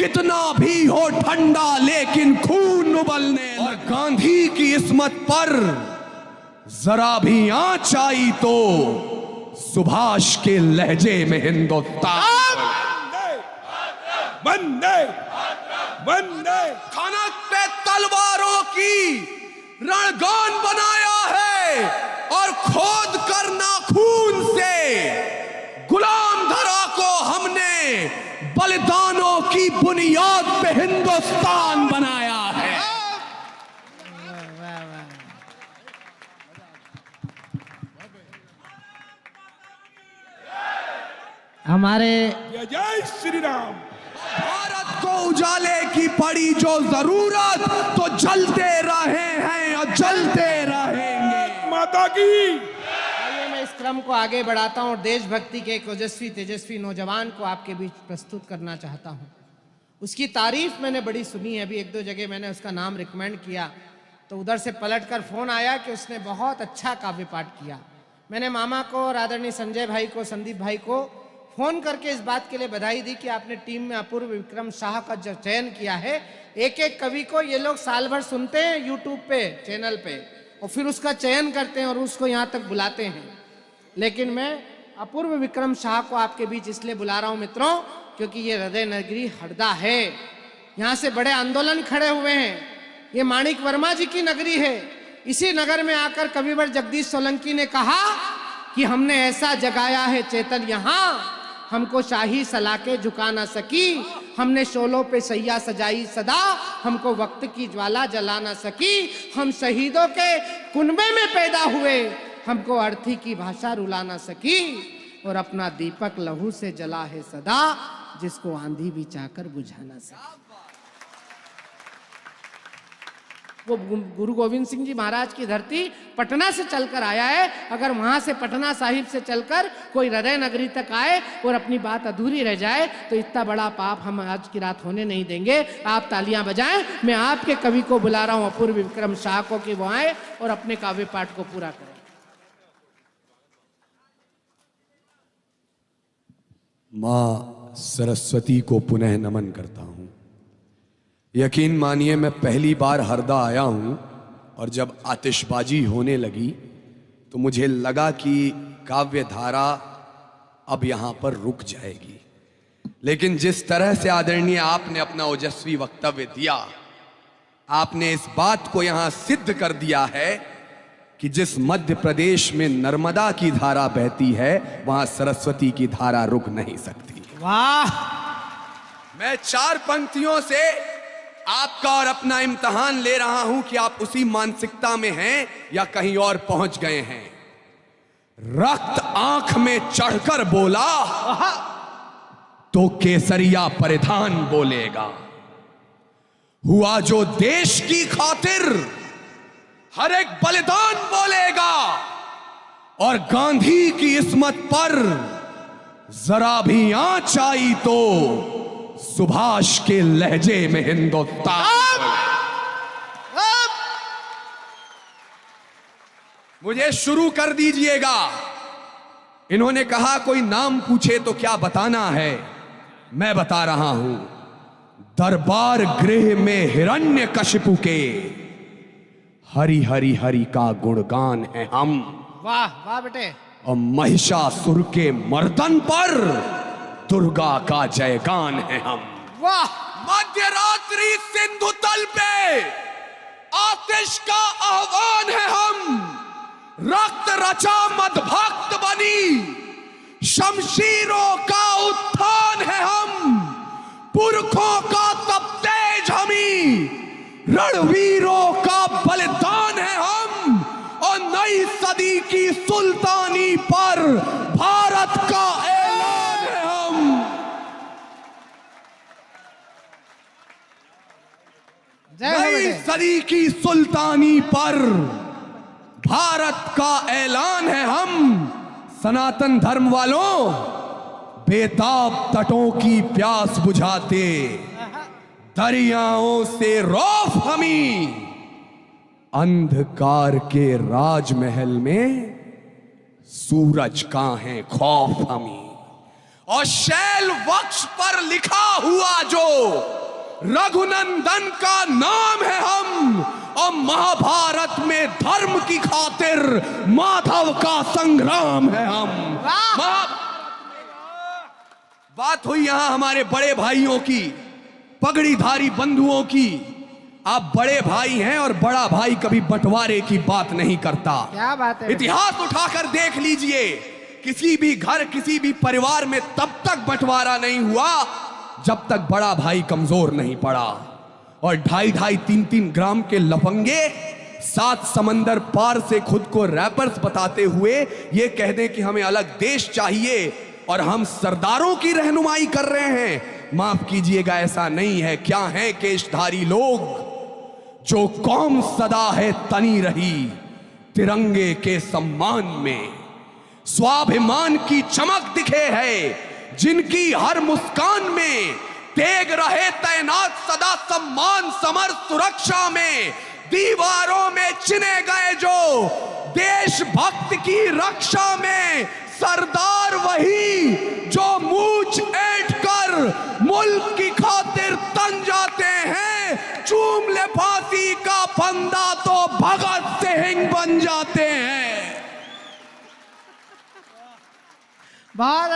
कितना भी हो ठंडा लेकिन खून उबलने, और गांधी की इस्मत पर जरा भी आंच आई तो सुभाष के लहजे में हिंदुस्तान। वंदे वंदे। खनक पे तलवारों की रणगान बनाया है और खोद कर नाखून से गुलाम धरा को हमने बलिदानों की बुनियाद पे हिंदुस्तान बनाया है। हमारे जय श्री राम। भारत को उजाले की पड़ी जो जरूरत, तो जलते रहे हैं और जलते रहेंगे। माता की। आइए मैं इस क्रम को आगे बढ़ाता हूं और देशभक्ति के एक ओजस्वी तेजस्वी नौजवान को आपके बीच प्रस्तुत करना चाहता हूं। उसकी तारीफ मैंने बड़ी सुनी है, अभी एक दो जगह मैंने उसका नाम रिकमेंड किया तो उधर से पलटकर फोन आया कि उसने बहुत अच्छा काव्य पाठ किया। मैंने मामा को और आदरणीय संजय भाई को, संदीप भाई को फोन करके इस बात के लिए बधाई दी कि आपने टीम में अपूर्व विक्रम शाह का जो चयन किया है। एक एक कवि को ये लोग साल भर सुनते हैं यूट्यूब पे, चैनल पे, और फिर उसका चयन करते हैं और उसको यहाँ तक बुलाते हैं। लेकिन मैं अपूर्व विक्रम शाह को आपके बीच इसलिए बुला रहा हूँ मित्रों, क्योंकि ये हृदय नगरी हरदा है। यहाँ से बड़े आंदोलन खड़े हुए हैं। ये माणिक वर्मा जी की नगरी है। इसी नगर में आकर कविवर जगदीश सोलंकी ने कहा कि हमने ऐसा जगाया है चेतन यहाँ, हमको शाही सलाके झुका ना सकी, हमने शोलों पे सैया सजाई सदा, हमको वक्त की ज्वाला जला ना सकी, हम शहीदों के कुनबे में पैदा हुए, हमको अर्थी की भाषा रुला ना सकी, और अपना दीपक लहू से जला है सदा, जिसको आंधी भी चाहकर बुझा ना सकी। वो गुरु गोविंद सिंह जी महाराज की धरती पटना से चलकर आया है। अगर वहां से पटना साहिब से चलकर कोई हृदय नगरी तक आए और अपनी बात अधूरी रह जाए तो इतना बड़ा पाप हम आज की रात होने नहीं देंगे। आप तालियां बजाएं। मैं आपके कवि को बुला रहा हूं अपूर्व विक्रम शाह को कि वो आए और अपने काव्य पाठ को पूरा करें। मां सरस्वती को पुनः नमन करता हूं। यकीन मानिए मैं पहली बार हरदा आया हूं और जब आतिशबाजी होने लगी तो मुझे लगा कि काव्य धारा अब यहां पर रुक जाएगी, लेकिन जिस तरह से आदरणीय आपने अपना ओजस्वी वक्तव्य दिया, आपने इस बात को यहां सिद्ध कर दिया है कि जिस मध्य प्रदेश में नर्मदा की धारा बहती है वहां सरस्वती की धारा रुक नहीं सकती। वाह! मैं 4 पंक्तियों से आपका और अपना इम्तिहान ले रहा हूं कि आप उसी मानसिकता में हैं या कहीं और पहुंच गए हैं। रक्त आंख में चढ़कर बोला तो केसरिया परिधान बोलेगा। हुआ जो देश की खातिर हर एक बलिदान बोलेगा, और गांधी की इस्मत पर जरा भी आंच आई तो सुभाष के लहजे में हिंदुस्तान। मुझे शुरू कर दीजिएगा। इन्होंने कहा कोई नाम पूछे तो क्या बताना है, मैं बता रहा हूं। दरबार गृह में हिरण्यकशिपु के हरि हरि हरि का गुणगान है हम। वाह वाह बेटे। और महिषासुर के मर्दन पर दुर्गा का जयगान है हम। वाह! मध्य रात्रि सिंधु तल पे आतिश का आह्वान है हम। रक्त रचा मदभक्त बनी शमशीरों का उत्थान है हम। पुरखों का तब तेज हमी, रणवीरों का बलिदान है हम। और नई सदी की सुल्तानी पर भारत का ऐलान है हम। नई सदी की सुल्तानी पर भारत का ऐलान है हम। सनातन धर्म वालों, बेताब तटों की प्यास बुझाते दरियाओं से रौफ हमी। अंधकार के राजमहल में सूरज का है खौफ हमी। और शैल वक्ष पर लिखा हुआ जो रघुनंदन का नाम है हम, और महाभारत में धर्म की खातिर माधव का संग्राम है हम। बात हुई यहां हमारे बड़े भाइयों की, पगड़ीधारी बंधुओं की। आप बड़े भाई हैं और बड़ा भाई कभी बंटवारे की बात नहीं करता। क्या बात है? इतिहास उठाकर देख लीजिए, किसी भी घर, किसी भी परिवार में तब तक बंटवारा नहीं हुआ जब तक बड़ा भाई कमजोर नहीं पड़ा। और 2.5-2.5, 3-3 ग्राम के लफंगे 7 समंदर पार से खुद को रैपर्स बताते हुए ये कह दें कि हमें अलग देश चाहिए और हम सरदारों की रहनुमाई कर रहे हैं। माफ कीजिएगा, ऐसा नहीं है। क्या है केशधारी लोग, जो कौम सदा है तनी रही तिरंगे के सम्मान में, स्वाभिमान की चमक दिखे है जिनकी हर मुस्कान में, तेग रहे तैनात सदा सम्मान समर सुरक्षा में, दीवारों में चिने गए जो देशभक्त की रक्षा में, सरदार वही जो मूंछ ऐंठ कर मुल्क की खातिर तन जाते हैं, चूम ले फांसी का फंदा तो भगत सिंह बन जाते हैं। बहुत